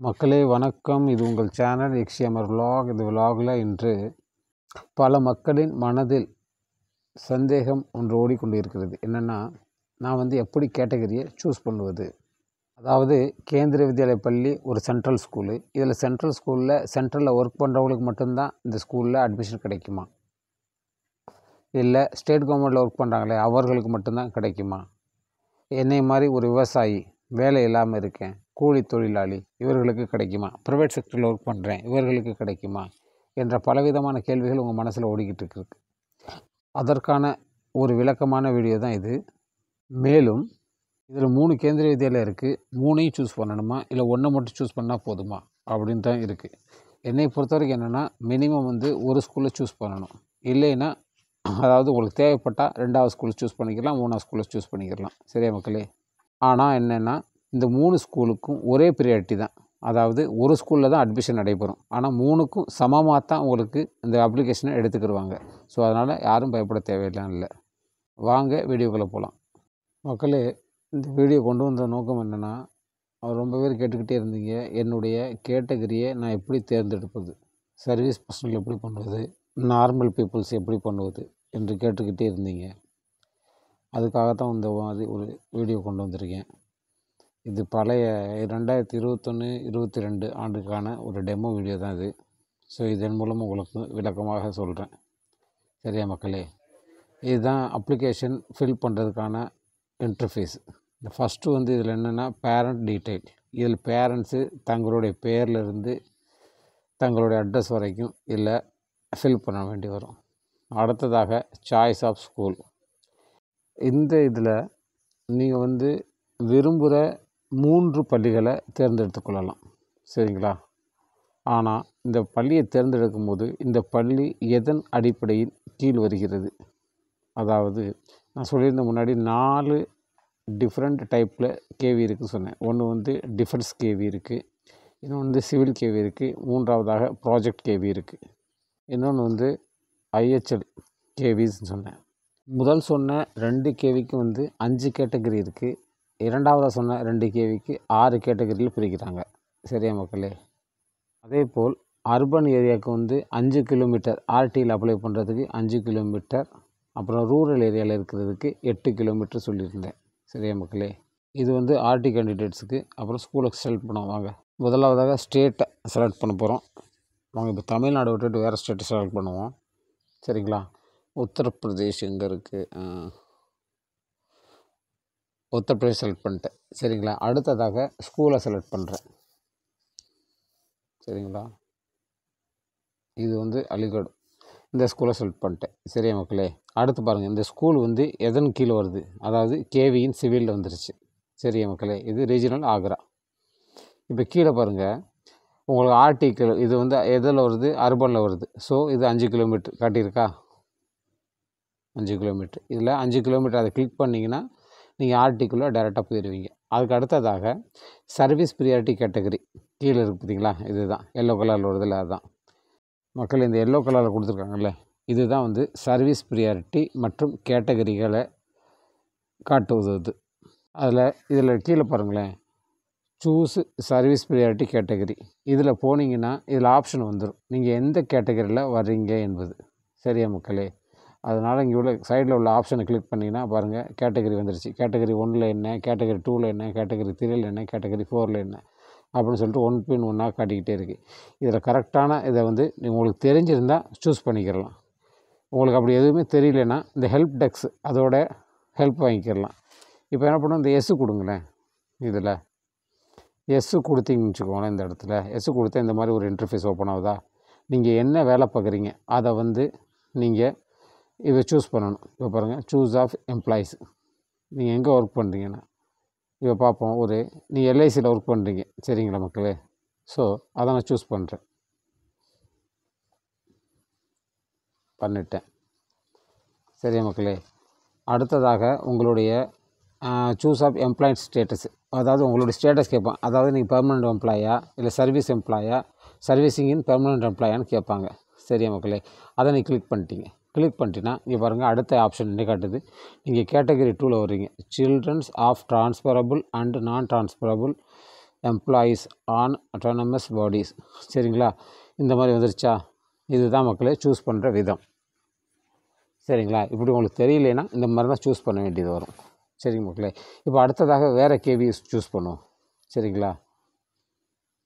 மக்களே வணக்கம். இது உங்கள் சேனல் எக்ஸ்எம்ஆர் விலாக். இந்த விலாகில் இன்று பல மக்களின் மனதில் சந்தேகம் ஒன்று ஓடிக்கொண்டு இருக்கிறது. என்னென்னா, நான் எப்படி கேட்டகரியை சூஸ் பண்ணுவது? அதாவது கேந்திரிய வித்யாலய பள்ளி ஒரு சென்ட்ரல் ஸ்கூலு. இதில் சென்ட்ரல் ஸ்கூலில் சென்ட்ரலில் ஒர்க் பண்ணுறவங்களுக்கு மட்டும்தான் இந்த ஸ்கூலில் அட்மிஷன் கிடைக்குமா, இல்லை ஸ்டேட் கவர்மெண்ட்டில் ஒர்க் பண்ணுறாங்களே அவர்களுக்கு மட்டும்தான் கிடைக்குமா? என்னை மாதிரி ஒரு விவசாயி, வேலை இல்லாமல் இருக்கேன், கூலி தொழிலாளி, இவர்களுக்கு கிடைக்குமா? ப்ரைவேட் செக்டரில் ஒர்க் பண்ணுறேன், இவர்களுக்கு கிடைக்குமா? என்ற பலவிதமான கேள்விகள் உங்கள் மனசில் ஓடிக்கிட்டு இருக்கு. அதற்கான ஒரு விளக்கமான வீடியோ தான் இது. மேலும் இதில் 3 கேந்திரிய வித்யாலயம் இருக்குது. 3ஐயும் சூஸ் பண்ணணுமா, இல்லை ஒன்றை மட்டும் சூஸ் பண்ணால் போதுமா அப்படின்னு தான் இருக்குது. என்னை பொறுத்த வரைக்கும் என்னென்னா, மினிமம் ஒரு ஸ்கூலில் சூஸ் பண்ணணும். இல்லைன்னா அதாவது உங்களுக்கு தேவைப்பட்டால் 2வது ஸ்கூலில் சூஸ் பண்ணிக்கலாம், 3வது ஸ்கூலில் சூஸ் பண்ணிக்கலாம். சரியா மக்களே? ஆனால் என்னென்னா, இந்த 3 ஸ்கூலுக்கும் ஒரே ப்ரியாரிட்டி தான். அதாவது ஒரு ஸ்கூலில் தான் அட்மிஷன் நடைபெறும். ஆனால் 3க்கும் சமமாக தான் உங்களுக்கு இந்த அப்ளிகேஷனை எடுத்துக்கிடுவாங்க. ஸோ அதனால் யாரும் பயப்பட தேவையில்லாம் இல்லை. வாங்க வீடியோக்குள்ளே போகலாம். மக்களே, இந்த வீடியோ கொண்டு வந்த நோக்கம் என்னென்னா, ரொம்ப பேர் கேட்டுக்கிட்டே இருந்தீங்க, என்னுடைய கேட்டகரியை நான் எப்படி தேர்ந்தெடுப்பது, சர்வீஸ் பர்சனல் எப்படி பண்ணுவது, நார்மல் பீப்புள்ஸ் எப்படி பண்ணுவது என்று கேட்டுக்கிட்டே இருந்தீங்க. அதுக்காகத்தான் இந்த மாதிரி ஒரு வீடியோ கொண்டு வந்திருக்கேன். இது பழைய 2021-22 ஆண்டுக்கான ஒரு டெமோ வீடியோ தான் இது. ஸோ இதன் மூலம் உங்களுக்கு விளக்கமாக சொல்கிறேன். சரியா மக்களே? இதுதான் அப்ளிகேஷன் ஃபில் பண்ணுறதுக்கான இன்டர்ஃபேஸ். இந்த ஃபஸ்ட்டு இதில் என்னென்னா, பேரண்ட் டீட்டெயில். இதில் பேரண்ட்ஸு தங்களுடைய பேர்லேருந்து தங்களுடைய அட்ரஸ் வரைக்கும் இதில் ஃபில் பண்ண வேண்டி வரும். அடுத்ததாக சாய்ஸ் ஆஃப் ஸ்கூல். இந்த இதில் நீங்கள் விரும்புகிற 3 பள்ளிகளை தேர்ந்தெடுத்து கொள்ளலாம். சரிங்களா? ஆனால் இந்த பள்ளியை தேர்ந்தெடுக்கும் போது இந்த பள்ளி எதன் அடிப்படையில் கீழ் வருகிறது? அதாவது நான் சொல்லியிருந்த முன்னாடி 4 டிஃப்ரெண்ட் டைப்பில் கேவி இருக்குதுன்னு சொன்னேன். ஒன்று டிஃபென்ஸ் கேவி இருக்குது, இன்னொன்று சிவில் கேவி இருக்குது, 3வதாக ப்ராஜெக்ட் கேவி இருக்குது, இன்னொன்று ஐஹெச்எல் கேவிஸ்ன்னு சொன்னேன். முதல் சொன்ன 2 கேவிக்கு 5 கேட்டகரி இருக்குது. 2வதாக சொன்ன 2 கேவிக்கு 6 கேட்டகரியில் பிரிக்கிறாங்க. சரியா மக்களே? அதே போல் அர்பன் ஏரியாவுக்கு 5 கிலோமீட்டர் ஆர்டியில் அப்ளை பண்ணுறதுக்கு 5 கிலோமீட்டர், அப்புறம் ரூரல் ஏரியாவில் இருக்கிறதுக்கு 8 கிலோமீட்டர் சொல்லியிருந்தேன். சரியா மக்களே? இது ஆர்டி கேண்டிடேட்ஸுக்கு. அப்புறம் ஸ்கூலை செலக்ட் பண்ணுவோம். வாங்க முதலாவதாக ஸ்டேட்டை செலக்ட் பண்ண போகிறோம். வாங்க இப்போ தமிழ்நாடு விட்டுட்டு வேறு ஸ்டேட்டை செலக்ட் பண்ணுவோம். சரிங்களா? உத்தரப்பிரதேஷ் எங்கே இருக்குது? உத்தரப்பிரதேஷ் செலக்ட் பண்ணிட்டேன். சரிங்களா? அடுத்ததாக ஸ்கூலை செலக்ட் பண்ணுறேன். சரிங்களா? இது அலிகட். இந்த ஸ்கூலை செலக்ட் பண்ணிட்டேன். சரியா மக்களே? அடுத்து பாருங்கள், இந்த ஸ்கூல் எதன் கீழே வருது? அதாவது கேவியின் சிவிலில் வந்துருச்சு. சரியா மக்களே? இது ரீஜனல் ஆக்ரா. இப்போ கீழே பாருங்கள், உங்களுக்கு ஆர்டிக்கிள் இது எதில் வருது? அர்பனில் வருது. ஸோ இது 5 கிலோமீட்டர் காட்டியிருக்கா? 5 கிலோமீட்டர். இதில் 5 கிலோமீட்டர் அதை கிளிக் பண்ணிங்கன்னா நீங்கள் ஆர்டிக்குள்ளே டைரெக்டாக போயிடுவீங்க. அதுக்கு அடுத்ததாக சர்வீஸ் ப்ரியாரிட்டி கேட்டகரி கீழே இருக்குது பார்த்தீங்களா? இதுதான் எல்லோ கலரில் வருதில்ல, அதுதான் மக்கள். இந்த எல்லோ கலரில் கொடுத்துருக்காங்கல்ல, இதுதான் சர்வீஸ் ப்ரியாரிட்டி மற்றும் கேட்டகரிகளை காட்டுவது. இதில் கீழே பாருங்களேன், சூஸ் சர்வீஸ் ப்ரியாரிட்டி கேட்டகரி. இதில் போனீங்கன்னா இதில் ஆப்ஷன் வந்துடும், நீங்கள் எந்த கேட்டகரியில் வர்றீங்க என்பது. சரியா மக்களே? அதனால் இங்கே உள்ள சைடில் உள்ள ஆப்ஷனை கிளிக் பண்ணிங்கன்னா பாருங்கள், கேட்டகரி வந்துருச்சு. கேட்டகரி 1ல் என்ன, கேட்டகரி 2ல் என்ன, கேட்டகரி 3ல் என்ன, கேட்டகரி 4ல் என்ன அப்படின்னு சொல்லிட்டு 1 பின் 1ஆக காட்டிக்கிட்டே இருக்குது. இதில் கரெக்டான இதை உங்களுக்கு தெரிஞ்சிருந்தால் சூஸ் பண்ணிக்கிறலாம். உங்களுக்கு அப்படி எதுவுமே தெரியலன்னா இந்த ஹெல்ப் டெஸ்க் அதோட ஹெல்ப் வாங்கிக்கிறலாம். இப்போ என்ன பண்ணணும், இந்த எஸ்ஸு கொடுங்களேன். இதில் எஸ்ஸு கொடுத்தீங்கன்னு வச்சுக்கோங்களேன். இந்த இடத்துல எஸ்ஸு கொடுத்தா இந்த மாதிரி ஒரு இன்டர்ஃபேஸ் ஓப்பன் ஆகுதா? நீங்கள் என்ன வேலை பார்க்குறீங்க அதை நீங்கள் இதை சூஸ் பண்ணணும். இப்போ பாருங்கள், சூஸ் ஆஃப் எம்ப்ளாயீஸ். நீங்கள் எங்கே ஒர்க் பண்ணுறீங்கன்னா இப்போ பார்ப்போம். நீங்கள் எல்ஐசியில் ஒர்க் பண்ணுறீங்க. சரிங்களா மக்களே? ஸோ அதை நான் சூஸ் பண்ணிட்டேன். சரியா மக்களே? அடுத்ததாக உங்களுடைய சூஸ் ஆஃப் எம்ப்ளாய்மெண்ட் ஸ்டேட்டஸ். அதாவது உங்களுடைய ஸ்டேட்டஸ் கேட்பான். அதாவது நீங்கள் பெர்மனெண்ட் எம்ப்ளாயா, இல்லை சர்வீஸ் எம்ப்ளாயா, சர்வீசிங் இன் பெர்மனெண்ட் எம்ப்ளாயான்னு கேட்பாங்க. சரியா மக்களே? அதை நீங்கள் கிளிக் பண்ணிட்டீங்க. கிளிக் பண்ணிட்டீங்கன்னா இங்கே பாருங்கள், அடுத்த ஆப்ஷன் என்ன காட்டுது? நீங்கள் கேட்டகரி 2ல் வர்றீங்க. சில்ட்ரன்ஸ் ஆஃப் ட்ரான்ஸ்ஃபரபிள் அண்ட் நான் transferable employees on autonomous bodies. சரிங்களா, இந்த மாதிரி வந்துருச்சா? இதுதான் மக்களே சூஸ் பண்ணுற விதம். சரிங்களா, இப்படி உங்களுக்கு தெரியலனா இந்த மாதிரி தான் சூஸ் பண்ண வேண்டியது வரும். சரிங்க மக்களே, இப்போ அடுத்ததாக வேறு கேவி சூஸ் பண்ணுவோம். சரிங்களா,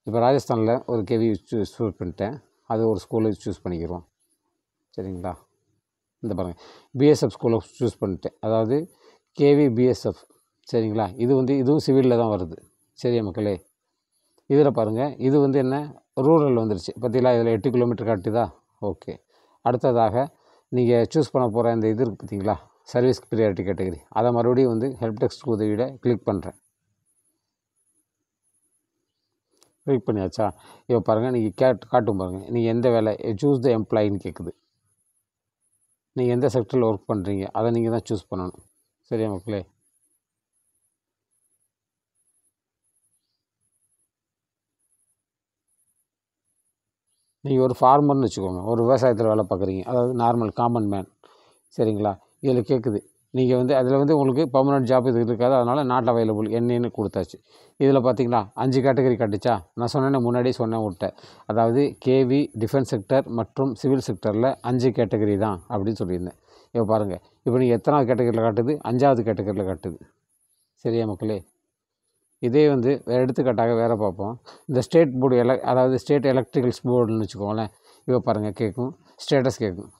இப்போ ராஜஸ்தானில் ஒரு கேவி சூஸ் பண்ணிட்டேன். அது ஒரு ஸ்கூலை சூஸ் பண்ணிக்கிறோம். சரிங்களா, இந்த பாருங்கள், பிஎஸ்எஃப் ஸ்கூலை சூஸ் பண்ணிட்டேன். அதாவது கேவி பிஎஸ்எஃப். சரிங்களா, இது வந்து இதுவும் சிவிலில் தான் வருது. சரியா மக்களே, இதில் பாருங்கள், இது வந்து என்ன ரூரல் வந்துருச்சு பார்த்தீங்களா, இதில் 8 கிலோமீட்டர் காட்டுதா? ஓகே. அடுத்ததாக நீங்கள் சூஸ் பண்ண போகிற இந்த இது இருக்குது பார்த்தீங்களா, சர்வீஸ் ப்ரியாரிட்டி கேட்டகரி, அதை மறுபடியும் வந்து ஹெல்ப் டெஸ்க் உதவியோட கிளிக் பண்ணுறேன். கிளிக் பண்ணியாச்சா? இப்போ பாருங்கள், நீங்கள் காட்டும் பாருங்கள், நீங்கள் எந்த வேலை சூஸ் த எம்ப்ளாயின்னு கேட்குது. நீங்கள் எந்த செக்டரில் ஒர்க் பண்ணுறீங்க அதை நீங்கள் தான் சூஸ் பண்ணணும். சரியா மக்களே, நீங்கள் ஒரு ஃபார்மர்னு வச்சுக்கோங்க, ஒரு விவசாயத்தில் வேலை பார்க்குறீங்க, அதாவது நார்மல் காமன் மேன். சரிங்களா, இதில் கேட்குது நீங்கள் வந்து அதில் வந்து உங்களுக்கு பர்மனெண்ட் ஜாப் இது இருக்காது, அதனால் நாட் அவைலபிள் என்னன்னு கொடுத்தாச்சு. இதில் பார்த்தீங்களா 5 கேட்டகரி காட்டுச்சா? நான் சொன்னேன்னே முன்னாடியே சொன்னேன் விட்டேன். அதாவது கேவி, டிஃபென்ஸ் செக்டர் மற்றும் சிவில் செக்டரில் 5 கேட்டகரி தான் அப்படின்னு சொல்லியிருந்தேன். இப்போ பாருங்கள், இப்போ நீங்கள் எத்தனாவது கேட்டகரியில் காட்டுது? 5வது கேட்டகரியில் காட்டுது. சரியா மக்களே, இதே வந்து வேறு எடுத்துக்காட்டாக வேறு பார்ப்போம். இந்த ஸ்டேட் போர்டு அதாவது ஸ்டேட் எலக்ட்ரிக்கல்ஸ் போர்டுன்னு வச்சுக்கோங்களேன். இப்போ பாருங்கள், கேட்கும் ஸ்டேட்டஸ் கேட்கும்.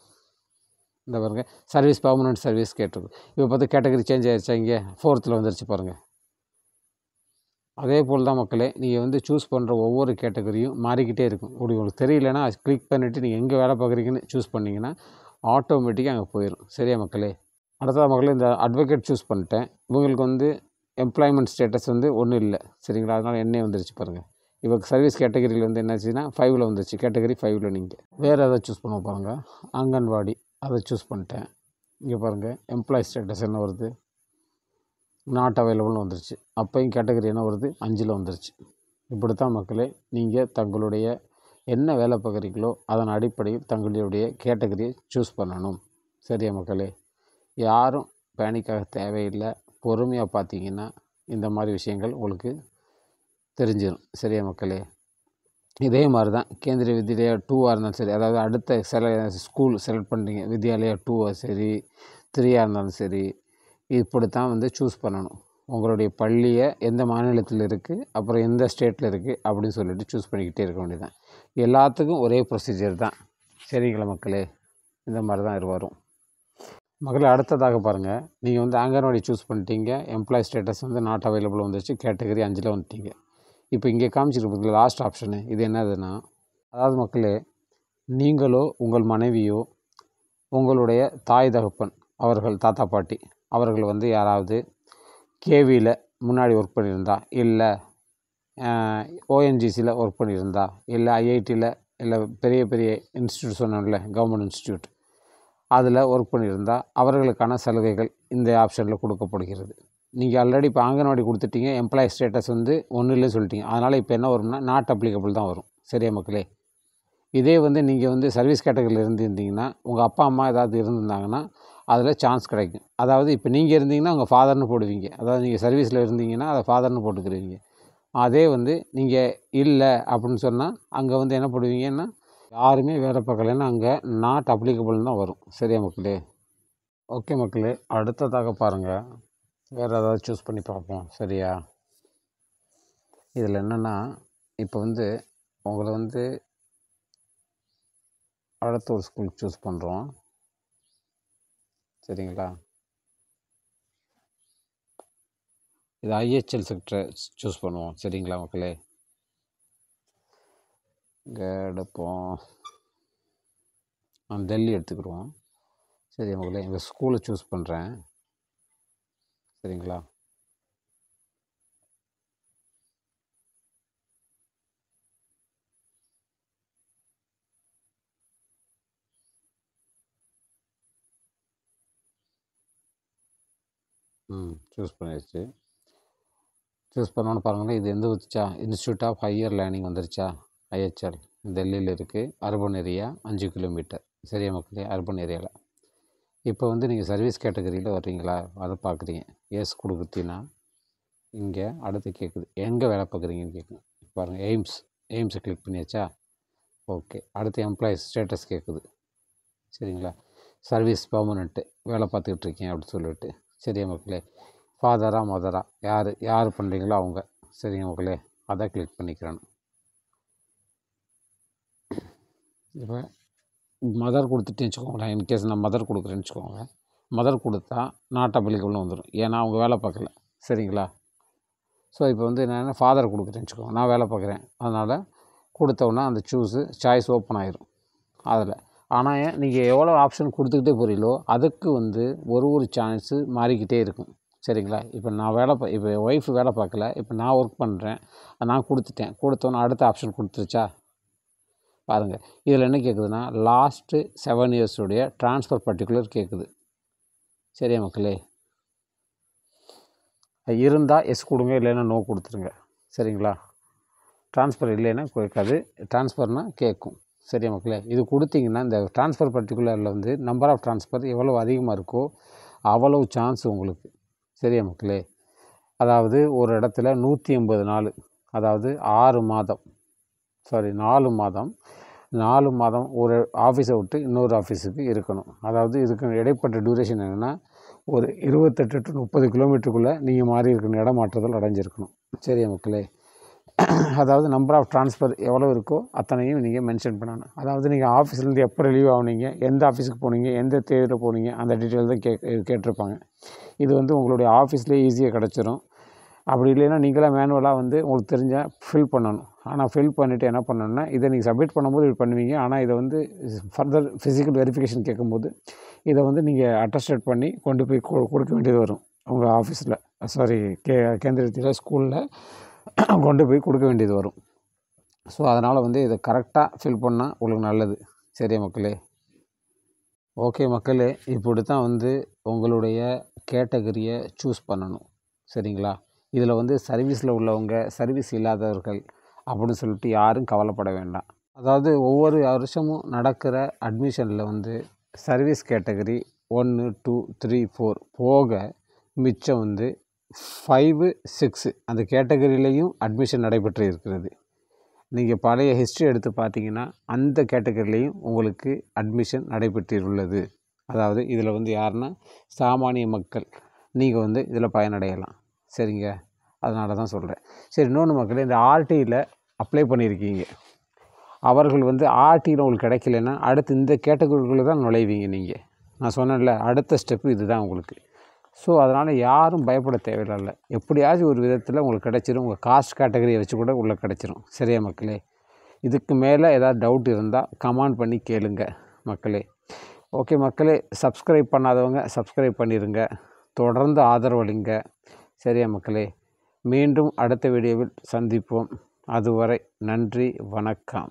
இந்த பாருங்கள், சர்வீஸ் பர்மனெண்ட் சர்வீஸ் கேட்டிருக்கும். இப்போ பார்த்து கேட்டகரி சேஞ்ச் ஆகிடுச்சா? இங்கே 4th வந்துருச்சு பாருங்கள். அதே போல் தான் மக்களே, நீங்கள் வந்து சூஸ் பண்ணுற ஒவ்வொரு கேட்டகரியும் மாறிக்கிட்டே இருக்கும். உங்களுக்கு தெரியலனா கிளிக் பண்ணிவிட்டு நீங்கள் எங்கே வேலை பார்க்குறீங்கன்னு சூஸ் பண்ணிங்கன்னா ஆட்டோமேட்டிக்காக அங்கே போயிடும். சரியா மக்களே, அடுத்தது மக்களே, இந்த அட்வொகேட் சூஸ் பண்ணிட்டேன். இவங்களுக்கு வந்து எம்ப்ளாய்மெண்ட் ஸ்டேட்டஸ் வந்து ஒன்றும் இல்லை. சரிங்களா, அதனால் என்னே வந்துருச்சு பாருங்கள். இப்போ சர்வீஸ் கேட்டகரியில் வந்து என்னாச்சுன்னா 5ல் வந்துருச்சு. கேட்டகரி 5ல் நீங்கள் வேறு எதாவது சூஸ் பண்ண பாருங்கள். அங்கன்வாடி அதை சூஸ் பண்ணிட்டேன். இங்கே பாருங்கள், எம்ப்ளாயி ஸ்டேட்டஸ் என்ன வருது? நாட் அவைலபிள்னு வந்துருச்சு. அப்போயும் கேட்டகரி என்ன வருது? 5ல் வந்துருச்சு. இப்படித்தான் மக்களே, நீங்கள் தங்களுடைய என்ன வேலை பார்க்குறீங்களோ அதன் அடிப்படையில் தங்களுடைய கேட்டகரியை சூஸ் பண்ணணும். சரியா மக்களே, யாரும் பேனிக்காக தேவையில்லை. பொறுமையாக பார்த்தீங்கன்னா இந்த மாதிரி விஷயங்கள் உங்களுக்கு தெரிஞ்சிடும். சரியா மக்களே, இதே மாதிரி தான் கேந்திரிய வித்யாலயா 2ஆக இருந்தாலும் சரி, அதாவது அடுத்த ஸ்கூல் செலக்ட் பண்ணுறீங்க, வித்யாலயா 2ஆ சரி, 3ஆக இருந்தாலும் சரி, இப்படித்தான் வந்து சூஸ் பண்ணணும். உங்களுடைய பள்ளியை எந்த மாநிலத்தில் இருக்குது, அப்புறம் எந்த ஸ்டேட்டில் இருக்குது அப்படின்னு சொல்லிட்டு சூஸ் பண்ணிக்கிட்டே இருக்க வேண்டியதுதான். எல்லாத்துக்கும் ஒரே ப்ரொசீஜர் தான். சரிங்களா மக்களே, இந்த மாதிரி தான் இது வரும். மக்களே, அடுத்ததாக பாருங்கள், நீங்கள் வந்து அங்கன்வாடி சூஸ் பண்ணிட்டீங்க. எம்ப்ளாயி ஸ்டேட்டஸ் வந்து நாட் அவைலபிள் வந்துருச்சு. கேட்டகரி 5ல் வந்துட்டீங்க. இப்போ இங்கே காமிச்சிருப்பீங்க லாஸ்ட் ஆப்ஷனு. இது என்னதுன்னா, அதாவது மக்களே, நீங்களோ உங்கள் மனைவியோ உங்களுடைய தாய் தகப்பன் அவர்கள் தாத்தா பாட்டி அவர்கள் வந்து யாராவது கேவியில் முன்னாடி ஒர்க் பண்ணியிருந்தா, இல்லை ஓஎன்ஜிசியில் ஒர்க் பண்ணியிருந்தா, இல்லை ஐஐடியில், இல்லை பெரிய பெரிய இன்ஸ்டியூட் சொன்னோம்ல கவர்மெண்ட் இன்ஸ்டியூட், அதில் ஒர்க் பண்ணியிருந்தால் அவர்களுக்கான சலுகைகள் இந்த ஆப்ஷனில் கொடுக்கப்படுகிறது. நீங்கள் ஆல்ரெடி இப்போ அங்கன்வாடி கொடுத்துட்டீங்க, எம்ப்ளாயி ஸ்டேட்டஸ் வந்து ஒன்றும் இல்லைன்னு சொல்லிட்டீங்க. அதனால் இப்போ என்ன வரும்னா நாட் அப்ளிகபிள் தான் வரும். சரியா மக்களே, இதே வந்து நீங்கள் வந்து சர்வீஸ் கேட்டகரியில் இருந்திருந்தீங்கன்னா, உங்கள் அப்பா அம்மா ஏதாவது இருந்திருந்தாங்கன்னா அதில் சான்ஸ் கிடைக்கும். அதாவது இப்போ நீங்கள் இருந்தீங்கன்னா உங்கள் ஃபாதர்னு போடுவீங்க. அதாவது நீங்கள் சர்வீஸில் இருந்தீங்கன்னா அதை ஃபாதர்னு போட்டுக்கிறீங்க. அதே வந்து நீங்கள் இல்லை அப்படின்னு சொன்னால் அங்கே வந்து என்ன போடுவீங்கன்னா, யாருமே வேலை பார்க்கலைன்னா அங்கே நாட் அப்ளிகபிள்னு தான் வரும். சரியா மக்களே? ஓகே மக்களே, அடுத்ததாக பாருங்கள், வேறு ஏதாவது சூஸ் பண்ணி பார்ப்போம். சரியா, இதில் என்னென்னா, இப்போ வந்து உங்களை வந்து அடுத்த ஒரு ஸ்கூல் சூஸ் பண்ணுறோம். சரிங்களா, இது ஐஹெச்எல் செக்டரை சூஸ் பண்ணுவோம். சரிங்களா மக்களே, இங்கே எடுப்போம், நான் டெல்லி எடுத்துக்கிடுவோம். சரி மக்களே, இந்த ஸ்கூலை சூஸ் பண்ணுறேன். சரிங்களா, சூஸ் பண்ணிடுச்சு. சூஸ் பண்ணோன்னு பாருங்களேன், இது எந்த வந்துச்சா? இன்ஸ்டியூட் ஆஃப் ஹையர் லேர்னிங் வந்துருச்சா? ஐஹெச்எல் டெல்லியில் இருக்குது. Urban area 5 kilometre. சரியா மக்களே, அர்பன் ஏரியாவில். இப்போ வந்து நீங்கள் சர்வீஸ் கேட்டகரியில் வர்றீங்களா, அதை பார்க்குறீங்க. எஸ் கொடுத்தீங்கன்னா இங்கே அடுத்து கேட்குது எங்கே வேலை பார்க்குறீங்கன்னு கேட்குது. பாருங்கள், எய்ம்ஸை கிளிக் பண்ணியாச்சா? ஓகே. அடுத்து எம்ப்ளாயிஸ் ஸ்டேட்டஸ் கேட்குது. சரிங்களா? சர்வீஸ் பெர்மனெண்ட்டு, வேலை பார்த்துக்கிட்டு இருக்கேன் அப்படின்னு சொல்லிட்டு. சரியா மக்களே? ஃபாதரா மதரா, யார் பண்ணுறீங்களோ அவங்க. சரிங்க மக்களே? அதை கிளிக் பண்ணிக்கிறேன். இப்போ மதர் கொடுத்துட்டேன்னு வச்சுக்கோங்களேன். இன்கேஸ் நான் மதர் கொடுக்குறேன்னு வச்சுக்கோங்க. மதர் கொடுத்தா நாட் அப்ளிகபிள்னு வந்துடும். ஏன்னா அவங்க வேலை பார்க்கல. சரிங்களா? ஸோ இப்போ வந்து நான் ஃபாதர் கொடுக்குறேன்னு வச்சுக்கோங்க. நான் வேலை பார்க்குறேன், அதனால் கொடுத்தோன்னா அந்த சாய்ஸ் ஓப்பன் ஆயிரும் அதில். ஆனால் நீங்கள் எவ்வளோ ஆப்ஷன் கொடுத்துக்கிட்டே போகிறீங்களோ அதுக்கு வந்து ஒரு சான்ஸு மாறிக்கிட்டே இருக்கும். சரிங்களா? இப்போ நான் இப்போ ஒய்ஃப் வேலை பார்க்கல, இப்போ நான் ஒர்க் பண்ணுறேன், நான் கொடுத்தோன்னே அடுத்த ஆப்ஷன் கொடுத்துருச்சா பாருங்கள். இதில் என்ன கேட்குதுன்னா லாஸ்ட்டு 7 இயர்ஸுடைய ட்ரான்ஸ்ஃபர் பர்டிகுலர் கேட்குது. சரியா மக்களே? இருந்தால் எஸ் கொடுங்க, இல்லைன்னா நோ கொடுத்துருங்க. சரிங்களா? ட்ரான்ஸ்ஃபர் இல்லைன்னா கேட்காது, ட்ரான்ஸ்ஃபர்னால் கேட்கும். சரியா மக்களே? இது கொடுத்தீங்கன்னா இந்த ட்ரான்ஸ்ஃபர் பர்டிகுலரில் வந்து நம்பர் ஆஃப் ட்ரான்ஸ்ஃபர் எவ்வளோ அதிகமாக இருக்கோ அவ்வளவு சான்ஸ் உங்களுக்கு. சரியா மக்களே? அதாவது ஒரு இடத்துல 180 நாள், அதாவது 4 மாதம் ஒரு ஆஃபீஸை விட்டு இன்னொரு ஆஃபீஸுக்கு இருக்கணும். அதாவது இதுக்கு இடைப்பட்ட டியூரேஷன் என்னென்னா ஒரு 28 to 30 கிலோமீட்டருக்குள்ளே நீங்கள் மாறி இருக்கணும், இடமாற்றுதல் அடைஞ்சிருக்கணும். சரியா மக்களே? அதாவது நம்பர் ஆஃப் ட்ரான்ஸ்ஃபர் எவ்வளோ இருக்கோ அத்தனையும் நீங்கள் மென்ஷன் பண்ணணும். அதாவது நீங்கள் ஆஃபீஸ்லேருந்து எப்போ ரிலீவ் ஆகுனீங்க, எந்த ஆஃபீஸுக்கு போனீங்க, எந்த தேதியில் போனீங்க, அந்த டீட்டெயில் தான் கேட்டிருப்பாங்க. இது வந்து உங்களுடைய ஆஃபீஸ்லேயே ஈஸியாக கிடச்சிரும். அப்படி இல்லைன்னா நீங்களாக மேனுவலாக வந்து உங்களுக்கு தெரிஞ்சால் ஃபில் பண்ணணும். ஆனால் ஃபில் பண்ணிவிட்டு என்ன பண்ணணுன்னா, இதை நீங்கள் சப்மிட் பண்ணும்போது இது பண்ணுவீங்க. ஆனால் இதை வந்து ஃபர்தர் ஃபிசிக்கல் வெரிஃபிகேஷன் கேட்கும்போது இதை வந்து நீங்கள் அட்டஸ்டேட் பண்ணி கொண்டு போய் கொடுக்க வேண்டியது வரும். உங்கள் ஆஃபீஸில் கேந்திர ஸ்கூலில் கொண்டு போய் கொடுக்க வேண்டியது வரும். ஸோ அதனால் வந்து இதை கரெக்டாக ஃபில் பண்ணால் உங்களுக்கு நல்லது. சரியா மக்களே? ஓகே மக்களே, இப்படி தான் வந்து உங்களுடைய கேட்டகரியை சூஸ் பண்ணணும். சரிங்களா? இதில் வந்து சர்வீஸில் உள்ளவங்க, சர்வீஸ் இல்லாதவர்கள் அப்படின்னு சொல்லிட்டு யாரும் கவலைப்பட வேண்டாம். அதாவது ஒவ்வொரு வருஷமும் நடக்கிற அட்மிஷனில் வந்து சர்வீஸ் கேட்டகரி 1, 2, 3, 4 போக மிச்சம் வந்து 5, 6 அந்த கேட்டகரியிலையும் அட்மிஷன் நடைபெற்று இருக்கிறது. நீங்கள் பழைய ஹிஸ்ட்ரி எடுத்து பார்த்தீங்கன்னா அந்த கேட்டகரியிலையும் உங்களுக்கு அட்மிஷன் நடைபெற்றுள்ளது. அதாவது இதில் வந்து யாருன்னா சாமானிய மக்கள் நீங்கள் வந்து இதில் பயனடையலாம். சரிங்க? அதனால தான் சொல்கிறேன். சரி, இன்னொன்று மக்களே, இந்த ஆர்டியில் அப்ளை பண்ணியிருக்கீங்க, அவர்கள் வந்து ஆர்டியில் உங்களுக்கு கிடைக்கலன்னா அடுத்து இந்த கேட்டகரிக்குள்ளே தான் நுழைவீங்க. நீங்கள் நான் சொன்னேன்ல, அடுத்த ஸ்டெப்பு இது தான் உங்களுக்கு. ஸோ அதனால் யாரும் பயப்பட தேவையில்லை. எப்படியாச்சும் ஒரு விதத்தில் உங்களுக்கு கிடச்சிரும். உங்கள் காஸ்ட் கேட்டகரியை வச்சு கூட உள்ளே கிடச்சிரும். சரியா மக்களே? இதுக்கு மேலே ஏதாவது டவுட் இருந்தால் கமெண்ட் பண்ணி கேளுங்க மக்களே. ஓகே மக்களே, சப்ஸ்கிரைப் பண்ணாதவங்க சப்ஸ்கிரைப் பண்ணிடுங்க, தொடர்ந்து ஆதரவளிங்க. சரியா மக்களே? மீண்டும் அடுத்த வீடியோவில் சந்திப்போம். அதுவரை நன்றி, வணக்கம்.